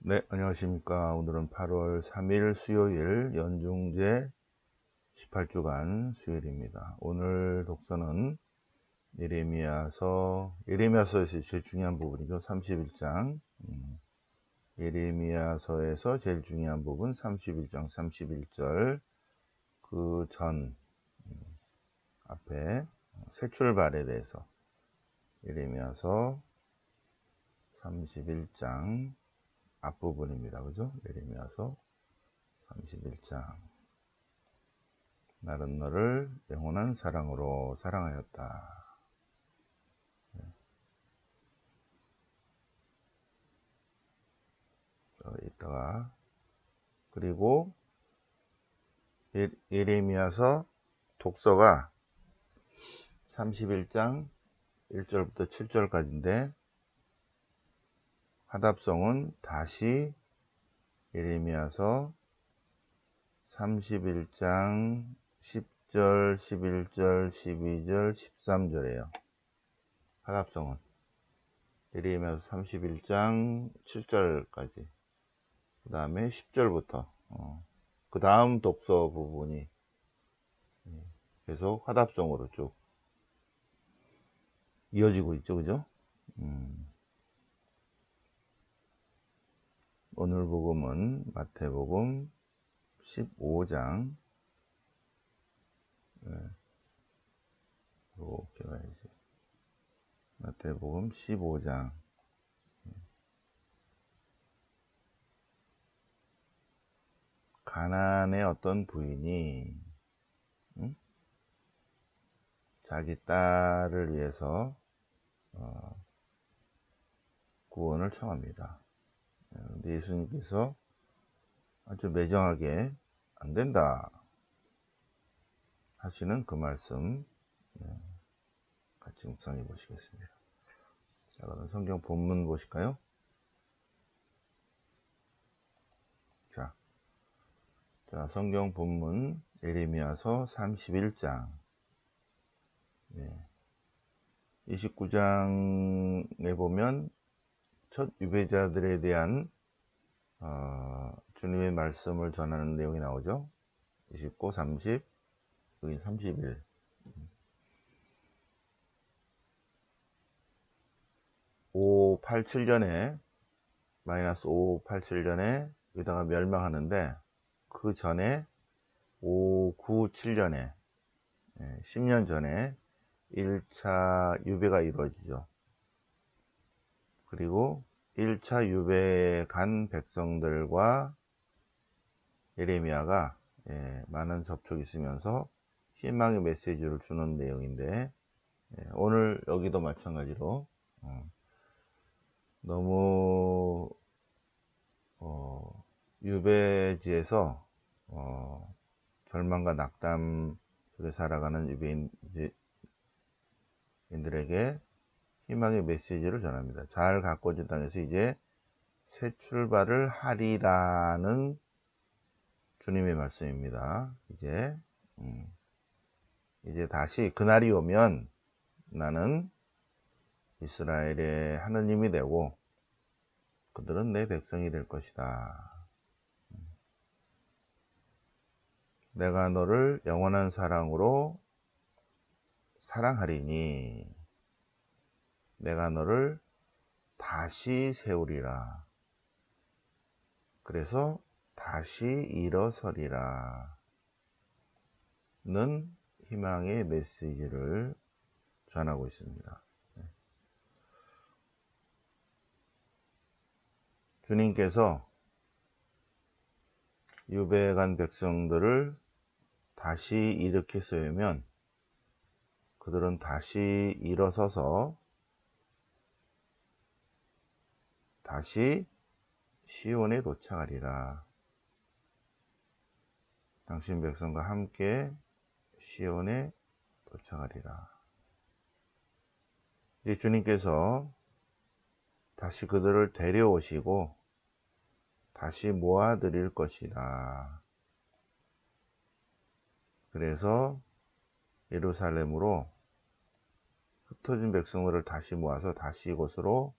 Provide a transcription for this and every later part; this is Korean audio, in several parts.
네, 안녕하십니까. 오늘은 8월 3일 수요일 연중제 18주간 수요일입니다. 오늘 독서는 예레미야서에서 제일 중요한 부분이죠. 31장. 예레미야서에서 제일 중요한 부분 31장 31절 그 전 앞에 새 출발에 대해서 예레미야서 31장 앞부분입니다. 그죠? 예레미야서 31장. 나는 너를 영원한 사랑으로 사랑하였다. 이따가 그리고 예레미야서 독서가 31장 1절부터 7절까지인데 화답성은 다시 예레미야서 31장 10절, 11절, 12절, 13절이에요. 화답성은 예레미야서 31장 7절까지 그 다음에 10절부터 그 다음 독서 부분이 계속 화답성으로 쭉 이어지고 있죠. 그죠? 오늘 복음은 마태복음 15장 이렇게 가야지. 마태복음 15장 가나안의 어떤 부인이 자기 딸을 위해서 구원을 청합니다. 근데 예수님께서 아주 매정하게 안 된다 하시는 그 말씀 같이 묵상해 보시겠습니다. 자, 그럼 성경 본문 보실까요? 자, 성경 본문 예레미야서 31장 29장에 보면 첫 유배자들에 대한 주님의 말씀을 전하는 내용이 나오죠. 29, 30, 여기 31. 587년에 마이너스 587년에 유다가 멸망하는데 그 전에 597년에 10년 전에 1차 유배가 이루어지죠. 그리고 1차 유배에 간 백성들과 예레미야가 많은 접촉이 있으면서 희망의 메시지를 주는 내용인데 오늘 여기도 마찬가지로 너무 유배지에서 절망과 낙담 속에 살아가는 유배인들에게 희망의 메시지를 전합니다. 잘 가꿔진 땅에서 이제 새 출발을 하리라는 주님의 말씀입니다. 이제 다시 그날이 오면 나는 이스라엘의 하느님이 되고 그들은 내 백성이 될 것이다. 내가 너를 영원한 사랑으로 사랑하리니 내가 너를 다시 세우리라. 그래서 다시 일어서리라 는 희망의 메시지를 전하고 있습니다. 주님께서 유배에 간 백성들을 다시 일으켜 세우면 그들은 다시 일어서서 다시 시온에 도착하리라. 당신 백성과 함께 시온에 도착하리라. 이제 주님께서 다시 그들을 데려오시고 다시 모아드릴 것이다. 그래서 예루살렘으로 흩어진 백성들을 다시 모아서 다시 이곳으로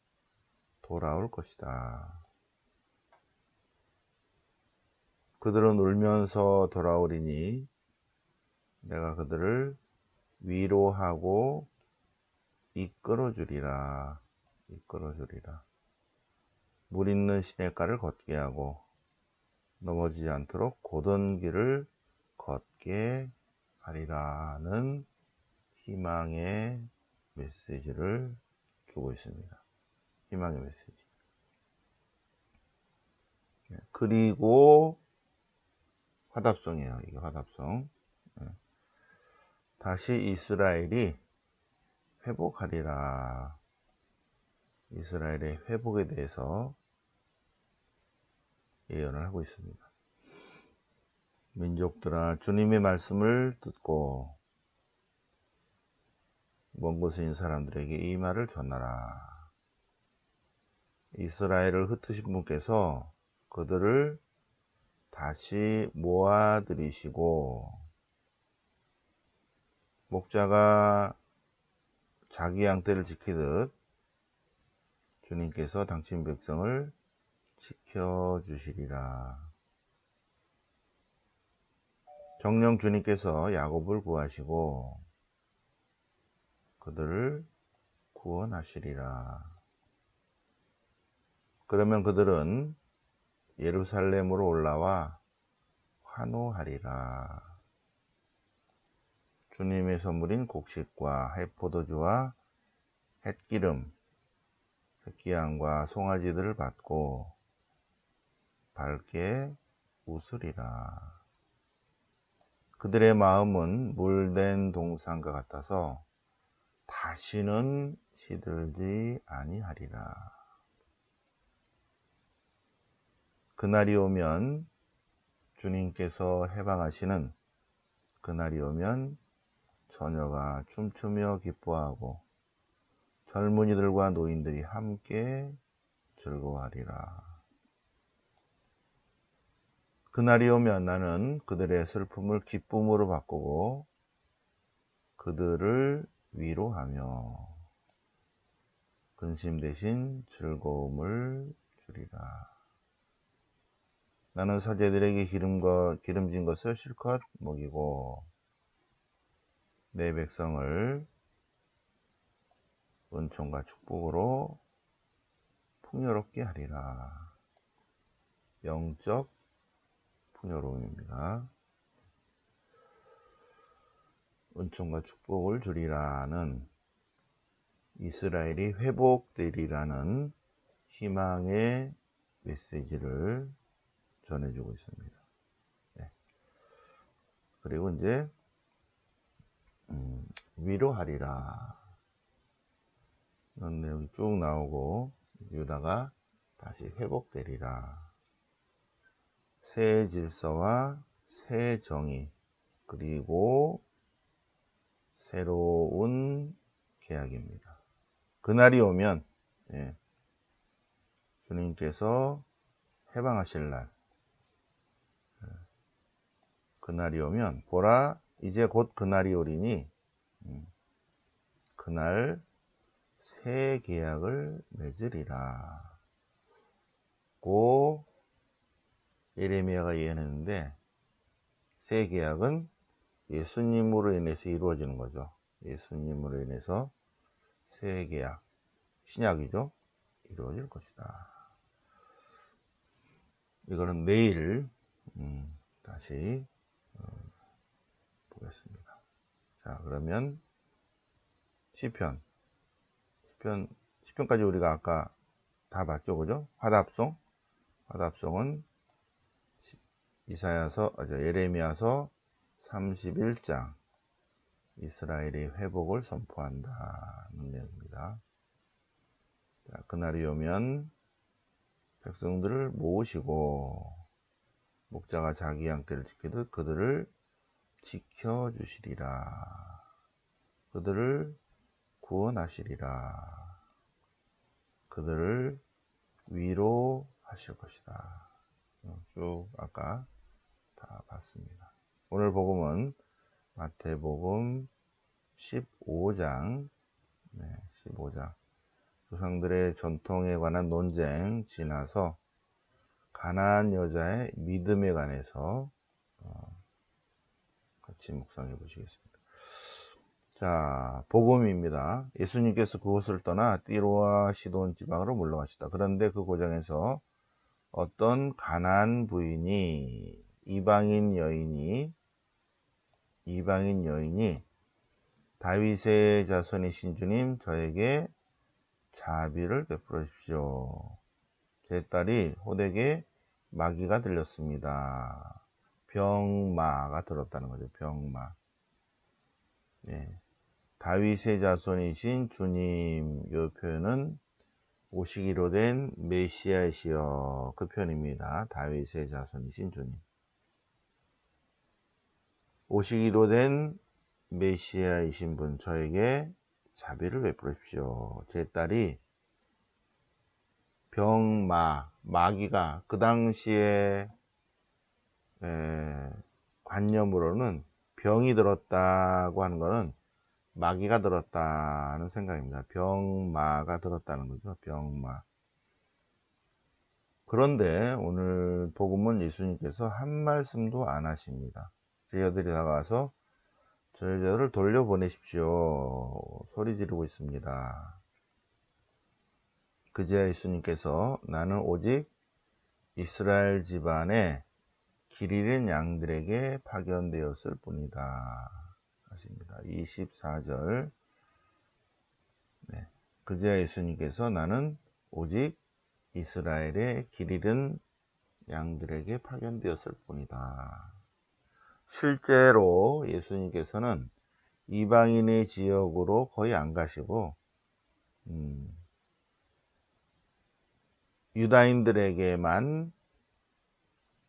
돌아올 것이다. 그들은 울면서 돌아오리니 내가 그들을 위로하고 이끌어주리라. 물 있는 시냇가를 걷게 하고 넘어지지 않도록 고든 길을 걷게 하리라는 희망의 메시지를 주고 있습니다. 희망의 메시지. 그리고 화답성이에요. 이게 화답성. 다시 이스라엘이 회복하리라. 이스라엘의 회복에 대해서 예언을 하고 있습니다. 민족들아, 주님의 말씀을 듣고 먼 곳에 있는 사람들에게 이 말을 전하라. 이스라엘을 흩으신 분께서 그들을 다시 모아들이시고, 목자가 자기 양떼를 지키듯 주님께서 당신 백성을 지켜주시리라. 정녕 주님께서 야곱을 구하시고 그들을 구원하시리라. 그러면 그들은 예루살렘으로 올라와 환호하리라. 주님의 선물인 곡식과 햇포도주와 햇기름, 햇기양과 송아지들을 받고 밝게 웃으리라. 그들의 마음은 물된 동산과 같아서 다시는 시들지 아니하리라. 그날이 오면, 주님께서 해방하시는 그날이 오면 처녀가 춤추며 기뻐하고 젊은이들과 노인들이 함께 즐거워하리라. 그날이 오면 나는 그들의 슬픔을 기쁨으로 바꾸고 그들을 위로하며 근심 대신 즐거움을 주리라. 나는 사제들에게 기름진 것을 실컷 먹이고 내 백성을 은총과 축복으로 풍요롭게 하리라. 영적 풍요로움입니다. 은총과 축복을 주리라는 이스라엘이 회복되리라는 희망의 메시지를 전해주고 있습니다. 네. 그리고 이제 위로하리라 이런 내용이 쭉 나오고, 유다가 다시 회복되리라. 새 질서와 새 정의, 그리고 새로운 계약입니다. 그날이 오면, 주님께서 해방하실 날, 그날이 오면 보라 이제 곧 그날이 오리니 그날 새 계약을 맺으리라 고 예레미야가 예언했는데, 새 계약은 예수님으로 인해서 이루어지는 거죠. 예수님으로 인해서 새 계약, 신약이죠, 이루어질 것이다. 이거는 내일 다시 보겠습니다. 자, 그러면 시편까지 우리가 아까 다 봤죠, 그죠? 화답송은 예레미야서 31장, 이스라엘의 회복을 선포한다는 내용입니다. 자, 그날이 오면 백성들을 모으시고 목자가 자기 양떼를 지키듯 그들을 지켜주시리라. 그들을 구원하시리라. 그들을 위로하실 것이다. 쭉 아까 다 봤습니다. 오늘 복음은 마태복음 15장, 15장 조상들의 전통에 관한 논쟁 지나서 가나안 여자의 믿음에 관해서 같이 묵상해 보시겠습니다. 자, 복음입니다. 예수님께서 그곳을 떠나 띠로와 시돈 지방으로 물러가시다. 그런데 그 고장에서 어떤 가나안 부인이 이방인 여인이 다윗의 자손이신 주님, 저에게 자비를 베풀어 주십시오. 제 딸이 호되게 마귀가 들렸습니다. 병마가 들었다는 거죠. 병마. 네. 다윗의 자손이신 주님, 이 표현은 오시기로 된 메시아이시여, 그 표현입니다. 다윗의 자손이신 주님. 오시기로 된 메시아이신 분, 저에게 자비를 베풀어 주십시오. 제 딸이 마귀가 그 당시에 관념으로는 병이 들었다고 하는 것은 마귀가 들었다는 생각입니다. 병마가 들었다는 거죠. 병마. 그런데 오늘 복음은 예수님께서 한 말씀도 안 하십니다. 제자들이 다가와서 저희들을 돌려보내십시오 소리 지르고 있습니다. 그제야 예수님께서 나는 오직 이스라엘 집안에 길 잃은 양들에게 파견되었을 뿐이다 하십니다. 24절. 네. 그제야 예수님께서 나는 오직 이스라엘의 길 잃은 양들에게 파견되었을 뿐이다. 실제로 예수님께서는 이방인의 지역으로 거의 안 가시고 유다인들에게만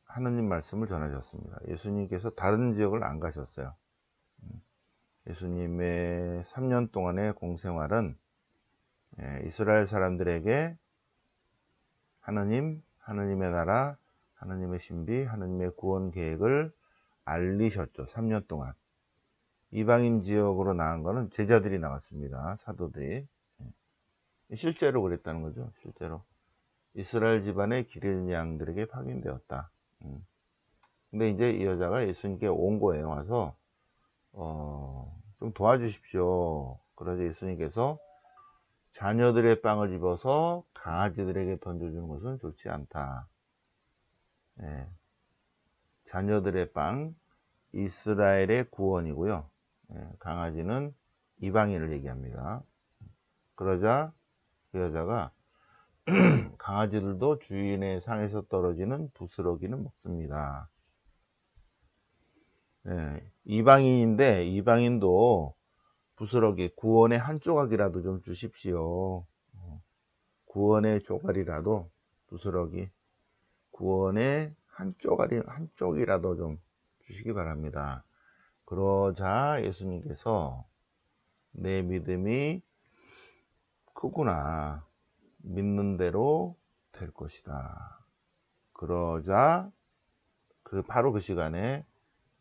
하느님 말씀을 전하셨습니다. 예수님께서 다른 지역을 안 가셨어요. 예수님의 3년 동안의 공생활은 이스라엘 사람들에게 하느님의 나라, 하느님의 신비, 하느님의 구원 계획을 알리셨죠. 3년 동안. 이방인 지역으로 나간 거는 제자들이 나갔습니다. 사도들이. 실제로 그랬다는 거죠. 실제로. 이스라엘 집안의 길 잃은 양들에게 파견되었다. 근데 이제 이 여자가 예수님께 온 거예요. 와서 좀 도와주십시오. 그러자 예수님께서 자녀들의 빵을 집어서 강아지들에게 던져주는 것은 좋지 않다. 자녀들의 빵, 이스라엘의 구원이고요. 강아지는 이방인을 얘기합니다. 그러자 그 여자가 강아지들도 주인의 상에서 떨어지는 부스러기는 먹습니다. 이방인인데 이방인도 부스러기, 구원의 한 조각이라도 좀 주십시오. 구원의 조각이라도, 부스러기, 구원의 한 쪽이라도 좀 주시기 바랍니다. 그러자 예수님께서 내 믿음이 크구나, 믿는 대로 될 것이다. 그러자 바로 그 시간에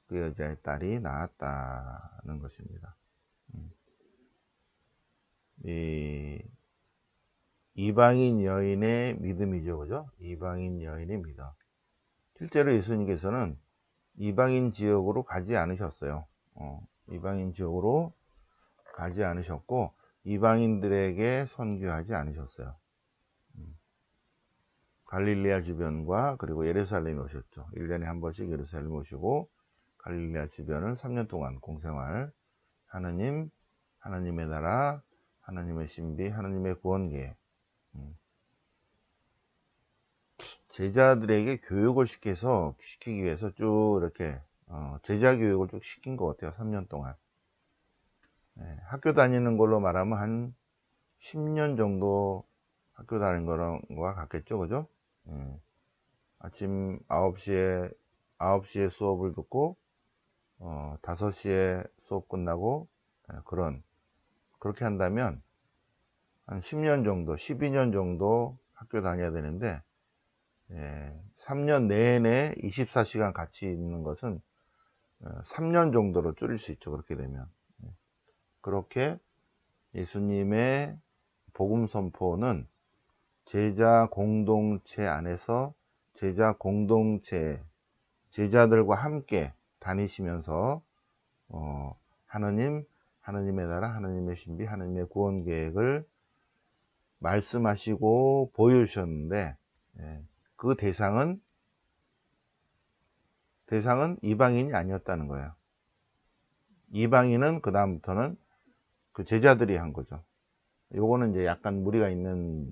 그 여자의 딸이 낳았다는 것입니다. 이 이방인 여인의 믿음이죠, 그죠? 이방인 여인의 믿음. 실제로 예수님께서는 이방인 지역으로 가지 않으셨어요. 이방인 지역으로 가지 않으셨고 이방인들에게 선교하지 않으셨어요. 갈릴레아 주변과 그리고 예루살렘에 오셨죠. 1년에 한 번씩 예루살렘에 오시고 갈릴레아 주변을 3년 동안 공생활, 하나님의 나라, 하나님의 신비, 하나님의 구원 계획, 제자들에게 교육을 시키기 위해서 쭉 이렇게 제자 교육을 쭉 시킨 것 같아요. 3년 동안. 학교 다니는 걸로 말하면 한 10년 정도 학교 다닌 거와 같겠죠, 그죠? 아침 9시에 수업을 듣고 5시에 수업 끝나고 그렇게 한다면 한 10년 정도, 12년 정도 학교 다녀야 되는데 3년 내내 24시간 같이 있는 것은 3년 정도로 줄일 수 있죠. 그렇게 되면. 그렇게 예수님의 복음 선포는 제자 공동체 안에서 제자 공동체, 제자들과 함께 다니시면서 하느님의 나라, 하느님의 신비, 하느님의 구원 계획을 말씀하시고 보여주셨는데, 그 대상은 이방인이 아니었다는 거예요. 이방인은 그 다음부터는 그 제자들이 한 거죠. 요거는 이제 약간 무리가 있는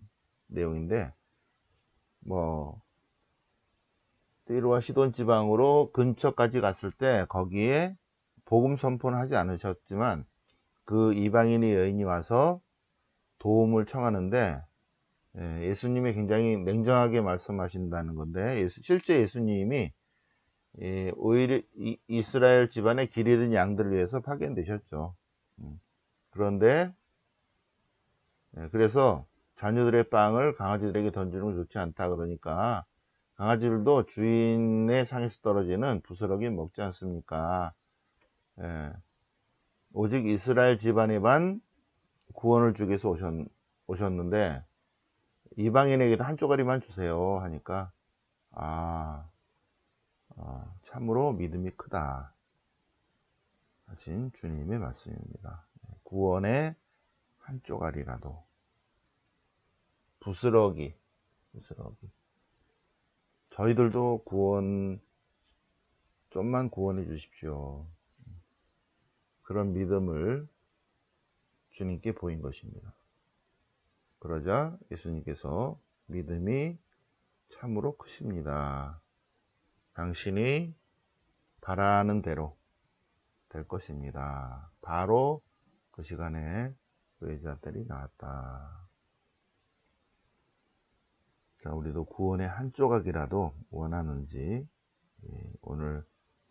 내용인데, 뭐 띠로와 시돈 지방으로 근처까지 갔을 때 거기에 복음 선포는 하지 않으셨지만 그 이방인의 여인이 와서 도움을 청하는데, 예수님이 굉장히 냉정하게 말씀하신다는 건데, 실제 예수님이 오히려 이스라엘 집안의 길 잃은 양들을 위해서 파견되셨죠. 그런데 그래서 자녀들의 빵을 강아지들에게 던지는 건 좋지 않다 그러니까, 강아지들도 주인의 상에서 떨어지는 부스러기 먹지 않습니까? 오직 이스라엘 집안에만 구원을 주기 위해서 오셨는데 이방인에게도 한 쪼가리만 주세요 하니까, 참으로 믿음이 크다 하신 주님의 말씀입니다. 구원의 한 쪼가리라도, 부스러기. 저희들도 좀만 구원해 주십시오. 그런 믿음을 주님께 보인 것입니다. 그러자 예수님께서 믿음이 참으로 크십니다. 당신이 바라는 대로 될 것입니다. 바로 그 시간에 그 여자들이 나왔다. 자, 우리도 구원의 한 조각이라도 원하는지 오늘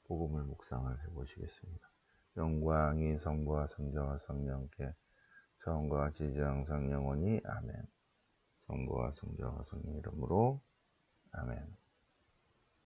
복음을 묵상을 해보시겠습니다. 영광이 성부와 성자와 성령께 처음과 지지 항상 영원히 아멘. 성부와 성자와 성령 이름으로 아멘.